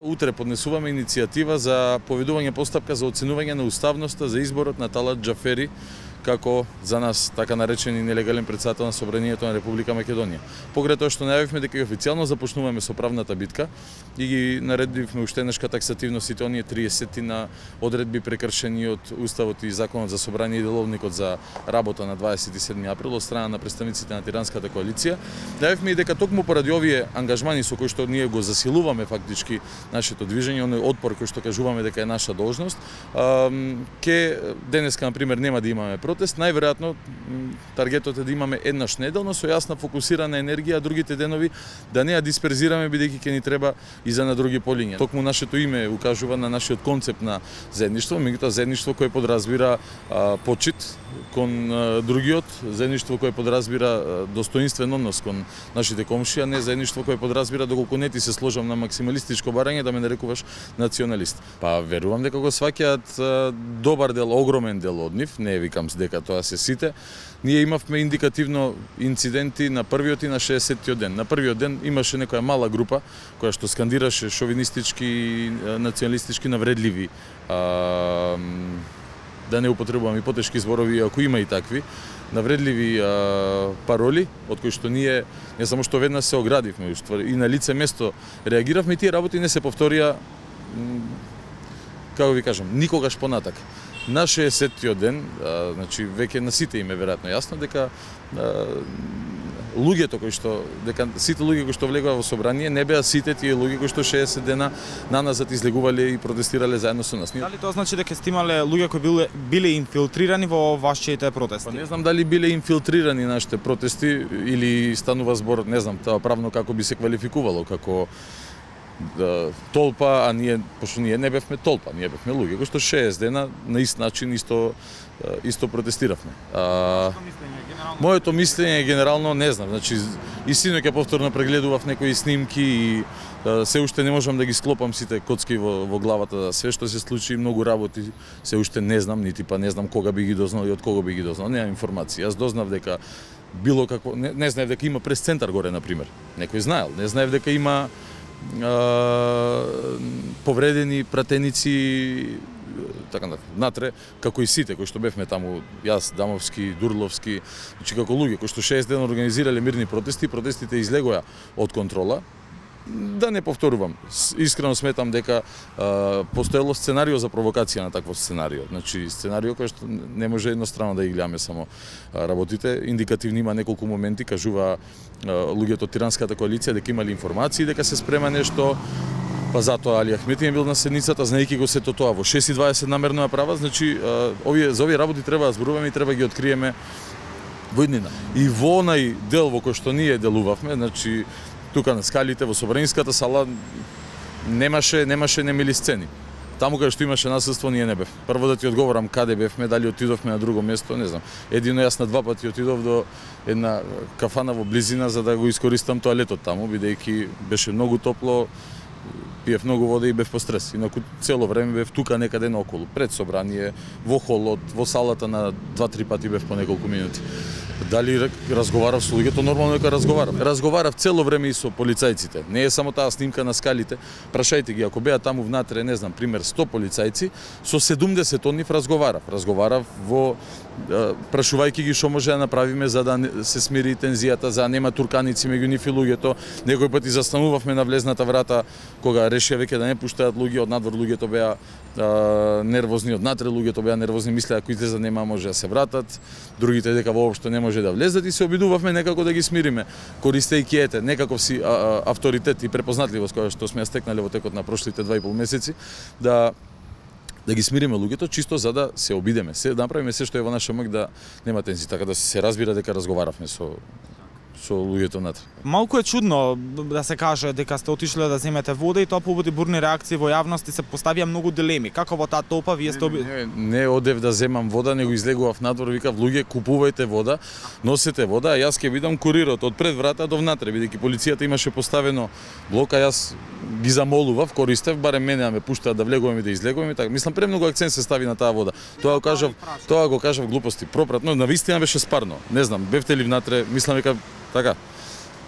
Утре поднесуваме иницијатива за поведување постапка за оценување на уставноста за изборот на Талат Џафери како за нас така наречени нелегален претседател на Собранието на Република Македонија. Покрај тоа што најавивме дека официјално започнуваме со правната битка и ги наредивме уште еднашка таксативно сите оние 30 на одредби прекршени од Уставот и Законот за собрание и деловникот за работа на 27 април од страна на представниците на Тиранската коалиција. Најавивме и дека токму поради овие ангажмани со кои што ние го засилуваме фактички нашето движење, оној отпор кој што кажуваме дека е наша должност, ке денеска на пример нема да имаме протест, најверојатно таргетот е да имаме еднаш неделно со јасна фокусирана енергија, а другите денови да не ја дисперзираме бидејќи ќе ни треба и за на други полиња. Токму нашето име укажува на нашиот концепт на заедништво, меѓутоа заедништво кое подразбира почит кон другиот, заедништво кое подразбира достоинствен однос кон нашите комши, а не заедништво кое подразбира доколку не ти се сложам на максималистичко барање да ме нарекуваш националист. Па верувам дека го сваќаат добар дел, огромен дел од нив, не викам дека тоа се сите. Ние имавме индикативно инциденти на првиот и на 60-тиот ден. На првиот ден имаше некоја мала група која што скандираше шовинистички, националистички навредливи, да не употребувам и потешки зборови, ако има и такви, навредливи пароли, од кои што ние не само што веднаш се оградивме, и на лице место реагиравме, и тие работи не се повторија, како ви кажам, никогаш понатак. На 60-тиот ден, значи веќе на сите им е веројатно јасно дека луѓето кои што сите луѓе кои што влегува во собрание не беа сите тие луѓе кои што 60 дена наназад излегувале и протестирале заедно со нас. Дали тоа значи дека сте имале луѓе кои биле инфилтрирани во вашите протести? Па не знам дали биле инфилтрирани нашите протести или станува збор, не знам тоа правно како би се квалификувало, како толпа, а ние, пошто ние не бевме толпа, ние бевме луѓе кои што 60 дена на ист начин исто протестиравме. Моето мислење генерално не знам, значи и синоќа повторно прегледував некои снимки и се уште не можам да ги склопам сите коцки во главата, све што се случи, многу работи се уште не знам, нити па не знам кога би ги дознал и од кого би ги дознал, немам информации. Јас дознав дека било какво, не знаев дека има прес-центар горе на пример. Некој знаел, не знаев дека има повредени пратеници така натре, како и сите кои што бевме таму, јас, Дамовски, Дурловски, значи како луѓе кои што 6 дена организирале мирни протести, протестите излегоа од контрола. Да не повторувам, искрено сметам дека постоело сценарио за провокација на такво сценарио. Значи сценарио кој што не може еднострано да ги гледаме само работите. Индикативни има неколку моменти, кажува луѓето од Тиранската коалиција дека имали информации дека се спрема нешто. Па затоа Али Ахмети бил на седницата, знаејќи го сето тоа во 6:20 намерно ја права. Значи за овие работи треба да зборуваме и треба ги откриеме во иднина. И во онај дел во кој што ние делувавме, значи тука на скалите, во Собраниската сала, немаше немили сцени. Таму каде што имаше насилство, ние не бевме. Прво да ти одговорам каде бевме, дали отидовме на друго место, не знам. Едино јас на 2 пати отидов до една кафана во близина за да го искористам тоалетот таму, бидејќи беше многу топло, пиев многу вода и бев по стрес. Инаку цело време бев тука некаде наоколу, пред собрание, во холот, во салата на 2-3 пати бев по неколку минути. Дали разговарав со луѓето, нормално дека разговарав. Разговарав цело време и со полицајците. Не е само таа снимка на скалите. Прашајте ги, ако беа таму внатре, не знам, пример 100 полицајци, со 70 од нив разговарав. Разговарав во прашувајќи ги што може да направиме за да се смири тензијата, за да нема турканици меѓу нив и луѓето. Некој пат и застанувавме на влезната врата кога решија веќе да не пуштаат луѓе, од надвор луѓето беа нервозни, од натре луѓето беа нервозни, мислеа ако излезат нема може да се вратат, другите дека воопшто не може да влезат и се обидувавме некако да ги смириме, користејќи ете некаков си авторитет и препознатливост која што сме ја стекнале во текот на прошлите 2,5 месеци, да ги смириме луѓето, чисто за да се обидеме, се направиме се што е во наша мак да нема тензија, така да се разбира дека разговаравме со луѓето натре. Малку е чудно да се каже дека сте отишле да земете вода и тоа побуди бурни реакции во јавност и се поставија многу дилеми. Како во таа толпа вие сте Не одев да земам вода, него излегував надвор, викав луѓе купувајте вода, носете вода, а јас ќе видам курирот од пред врата до внатре, бидејќи полицијата имаше поставено блок, а јас ги замолував, користев, барем мене да ме пуштаат да влегувам и да излегувам и така. Мислам премногу акцент се стави на таа вода. Тоа го кажав глупости пропратно, навистина беше спарно. Не знам, бевте ли внатре, мислам дека така.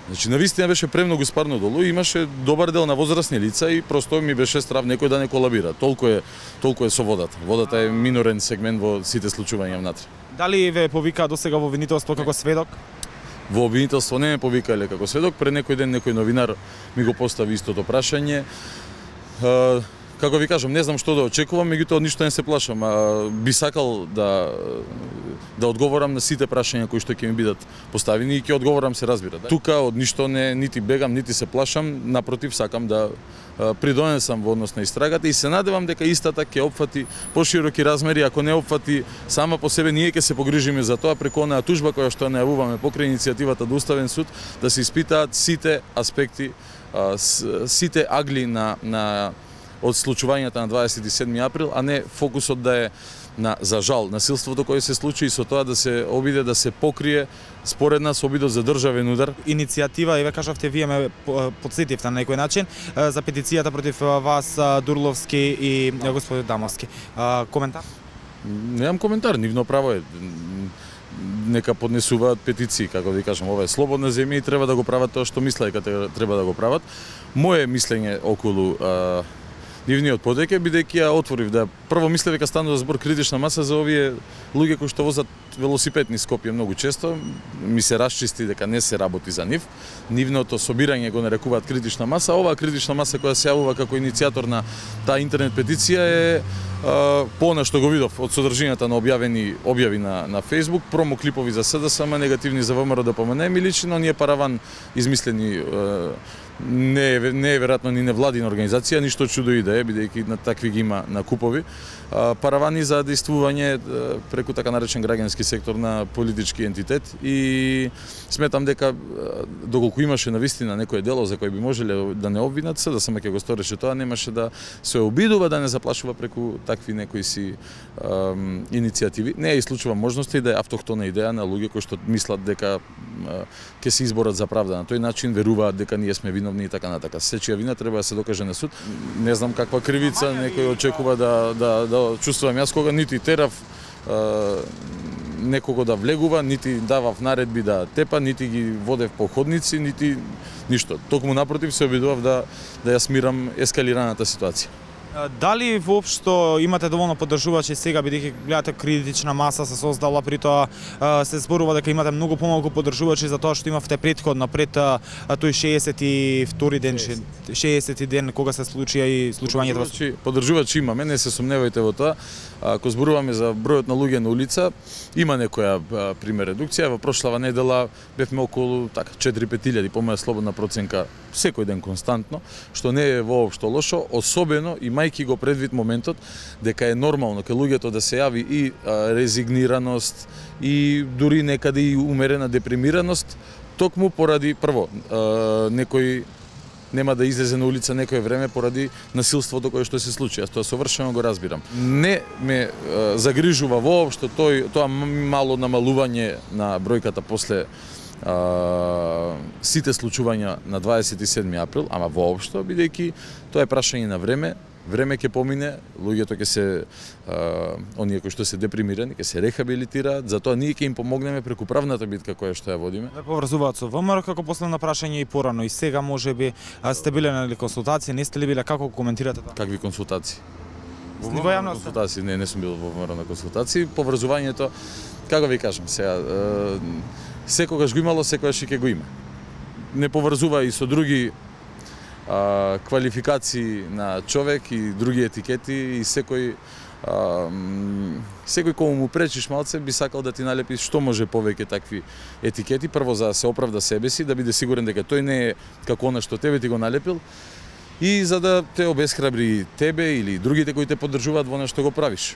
Значи, навистина беше премногу спарно долу, имаше добар дел на возрастни лица и просто ми беше страв некој да не колабира. Толку е со водата. Водата е минорен сегмент во сите случувања внатре. Дали ве повикаа досега во обвинителство како сведок? Во обвинителство не ме повикале како сведок, пред некој ден некој новинар ми го постави истото прашање. Како ви кажам, не знам што да очекувам, меѓутоа ништо не се плашам. Би сакал да одговорам на сите прашања кои што ќе ми бидат поставени и ќе одговорам, се разбира. Тука од ништо не нити бегам, нити се плашам, напротив сакам да придонесам во однос на истрагата и се надевам дека истата ќе опфати пошироки размери, ако не опфати сама по себе, ние ќе се погрижиме за тоа преку онаа тужба која што најавуваме покрај иницијативата до Уставен суд, да се испитаат сите аспекти, сите агли на од случувањата на 27 април, а не фокусот да е за жал насилството кое се случи и со тоа да се обиде да се покрие според нас обидот за државен удар. Иницијатива, еве кажавте, вие ме потсетивте на некој начин за петицијата против вас, Дурловски и господин Дамовски. Коментар? Немам коментар, нивно право е. Нека поднесуваат петиции, како да кажам, ова е слободна земја и треба да го прават тоа што мислеја дека треба да го прават. Моje мислење околу нивниот подеќе, бидејќи ја отворив да прво мислев дека станува збор критична маса за овие луѓе кои што возат велосипед низ Скопје многу често, ми се расчисти дека не се работи за нив. Нивното собирање го нарекуваат критична маса, оваа критична маса која се јавува како иницијатор на таа интернет петиција е по она што го видов од содржината на објави на Facebook, промо клипови за СДСМ, негативни за ВМРО ДПМН, ми личи на оние параван измислени не е веројатно ни невладина организација, ништо чудо и да е, бидејќи на такви ги има на купови. Паравани за действување преку така наречен граѓански сектор на политички ентитет и сметам дека доколку имаше навистина некое дело за кој би можеле да не обвинат се, да само ќе го стореше тоа, немаше да се обидува да не заплашува преку такви некои си иницијативи. Не е исклучува можноста и да е автохтона идеја на луѓе кои што мислат дека ќе се изборат за правда. На тој начин веруваат дека ние сме виновни и така натака. Сечија вина треба да се докаже на суд. Не знам каква кривица некој очекува да чувствувам јас кога нити терав некого да влегува, нити давав наредби да тепа, нити ги водев по ходници, нити ништо. Токму напротив се обидував да ја смирам ескалираната ситуација. Дали воопшто имате доволно поддржувачи сега, бидејќи гледате критична маса се создала, при тоа се зборува дека имате многу помалку поддржувачи за тоа што имавте претходно пред тој 62-ри ден, 60-ти ден кога се случија и случувањето. Поддржувачи имаме, не се сомневајте во тоа. Ако зборуваме за бројот на луѓе на улица, има некоја пример редукција. Во прошлава недела бевме околу 4-5 по моја слободна проценка секој ден константно, што не е воопшто лошо, особено имајќи го предвид моментот дека е нормално кај луѓето да се јави и резигнираност и дури некаде и умерена депримираност, токму поради прво некој нема да излезе на улица некое време поради насилството кое што се случи. Јас тоа совршено го разбирам. Не ме загрижува воопшто тоа мало намалување на бројката после сите случувања на 27 април, ама воопшто, бидејќи тоа е прашање на време. Време ќе помине, луѓето ќе се оние кои што се депримирани, ќе се рехабилитираат, затоа ние ќе им помогнеме преку правната битка која што ја водиме. Ве поврзуваат со ВМРО како последно прашање и порано и сега можеби сте биле на консултации, не сте ли биле, како коментирате тоа? Какви консултации? Во јавност? Консултации, не сум бил во ВМРО на консултации. Поврзувањето, како ви кажам сега, секогаш го имало, секогаш и ќе го има. Не поврзува и со други квалификации на човек и други етикети и секој кому му пречиш малце би сакал да ти налепи што може повеќе такви етикети, прво за да се оправда себе си, да биде сигурен дека тој не е како она што тебе ти го налепил и за да те обесхрабри тебе или другите кои те поддржуваат во она што го правиш.